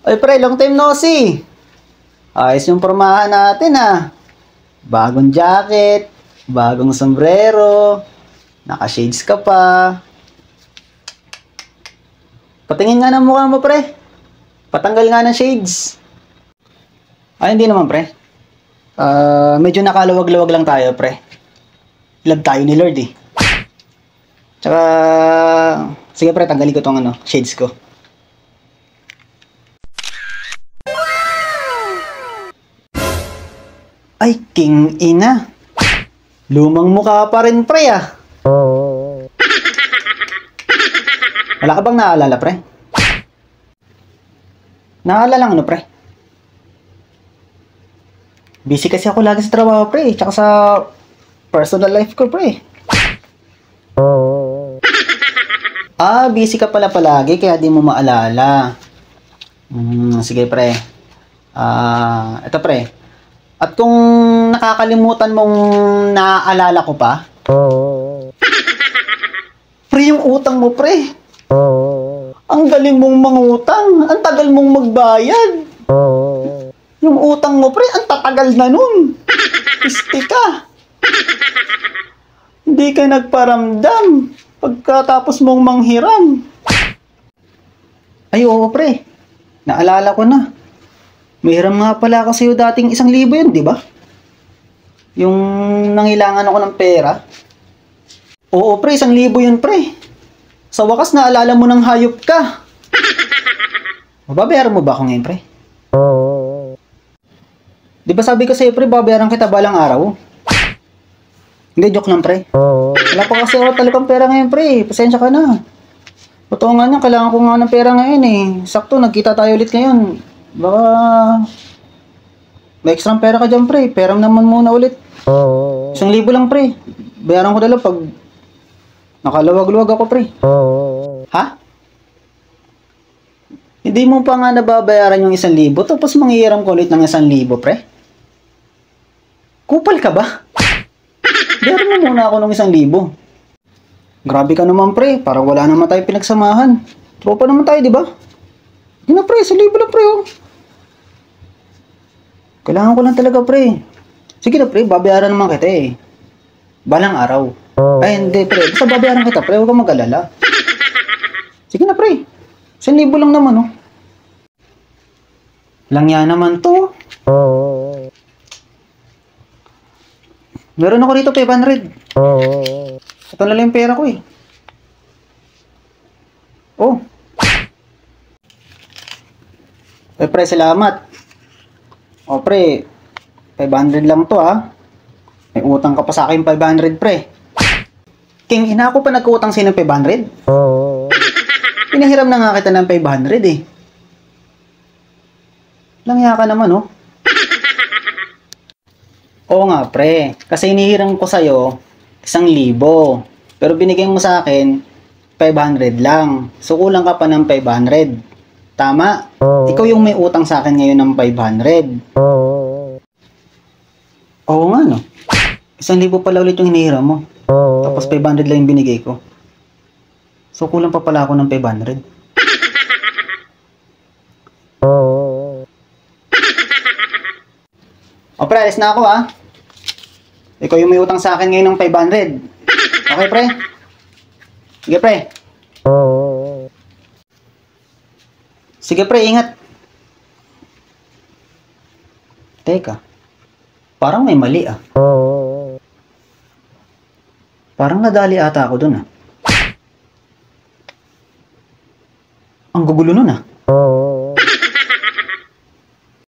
Ay pre, long time no see. Ayos yung pormahan natin ah. Bagong jacket, bagong sombrero, naka-shades ka pa. Patingin nga ng mukha mo pre. Patanggal nga ng shades. Ay hindi naman pre. Medyo nakaluwag-luwag lang tayo pre. Love tayo ni Lord eh. Tsaka, sige pre, tanggalin ko tong shades ko. Ay, king ina. Lumang mukha pa rin, pre, ah. Wala ka bang naalala, pre? Naalala lang, pre? Busy kasi ako lagi sa trabaho, pre. Tsaka sa personal life ko, pre. Busy ka pala palagi, kaya di mo maalala. Sige, pre. Ito, pre. At kung nakakalimutan mong naaalala ko pa, pre, yung utang mo, pre. Ang galing mong mangutang. Ang tagal mong magbayad. Yung utang mo, pre, ang tatagal na nun. Pisti ka. Hindi ka nagparamdam pagkatapos mong manghiram. Ay, oo, pre. Naalala ko na. May hiram nga pala kasi yung dating 1,000 yun, di ba? Yung nangilangan ako ng pera. Oo, pre, 1,000 yun, pre. Sa wakas, naalala mo ng hayop ka. Mababayaran mo ba ako ngayon, pre? Di ba sabi ko sa'yo, pre, babayaran kita balang araw? Hindi, joke lang, pre. Wala pa kasi ako talagang pera ngayon, pre. Pasensya ka na. Totoo nga niya, kailangan ko nga ng pera ngayon eh. Sakto, nagkita tayo ulit ngayon. Baka may extra pera ka dyan, pre. Peram naman muna ulit. 1,000 lang, pre. Bayaran ko na lang pag nakaluwag-luwag ako, pre. Ha? Hindi mo pa nga nababayaran yung 1,000 tapos manghihiram ko ulit ng 1,000, pre? Kupal ka ba? Bayaran mo muna ako ng 1,000. Grabe ka naman, pre. Parang wala naman tayo pinagsamahan. Tropa naman tayo, di ba? Hindi na, pre. 1,000 lang, pre, oh. Kailangan ko lang talaga, pre. Sige na, pre. Babayaran naman kita, eh. Balang araw. Ay, hindi, pre. Basta babayaran kita, pre. Huwag kang mag-alala. Sige na, pre. 1,000 lang naman, oh. Langya naman to. Meron ako rito, 500. Ito na lang yung pera ko, eh. Oh. Pre, salamat. O, pre. 500 lang to, ha. May utang ka pa sa akin 500, pre. King ina, ako pa nag-utang sa'yo ng 500? Pinahiram na nga kita ng 500, eh. Langya ka naman, oh. Oo nga, pre. Kasi inihiram ko sa'yo 1,000. Pero binigay mo sa akin 500 lang. So, kulang ka pa ng 500. Tama? Ikaw yung may utang sa akin ngayon ng 500. Oo nga, no? 1,000 pala ulit yung hinihiram mo. Tapos 500 lang yung binigay ko. So, kulang pa pala ako ng 500. O, pre, alis na ako, ha? Ikaw yung may utang sa akin ngayon ng 500. Okay, pre? Sige, pre. Sige, pre, ingat. Teka. Parang may mali, ah. Parang nadali ata ako dun, ah. Ang gugulo nun, ah.